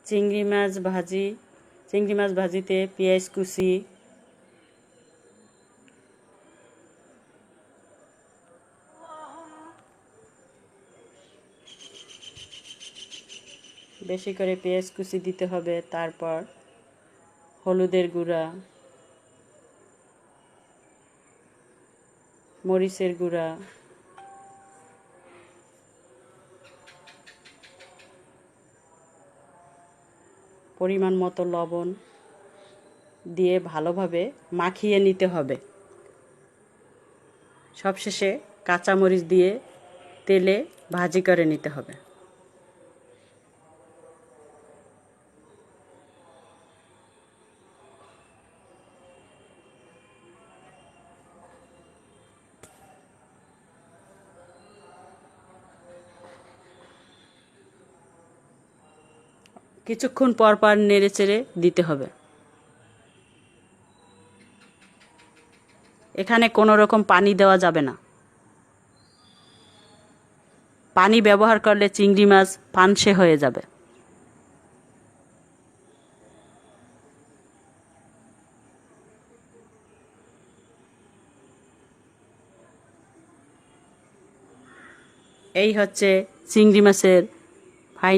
চিংড়ি মাছ ভাজি। চিংড়ি মাছ ভাজিতে পেঁয়াজ কুচি, বেশি করে পেঁয়াজ কুচি দিতে হবে। তারপর হলুদের গুঁড়া, মরিচের গুঁড়া, পরিমাণ মতো লবণ দিয়ে ভালোভাবে মাখিয়ে নিতে হবে। সবশেষে কাঁচামরিচ দিয়ে তেলে ভাজি করে নিতে হবে। কিছুক্ষণ পর পর নেড়ে চেড়ে দিতে হবে। এখানে কোনো রকম পানি দেওয়া যাবে না। পানি ব্যবহার করলে চিংড়ি মাছ পানসে হয়ে যাবে। এই হচ্ছে চিংড়ি মাছের ফাইন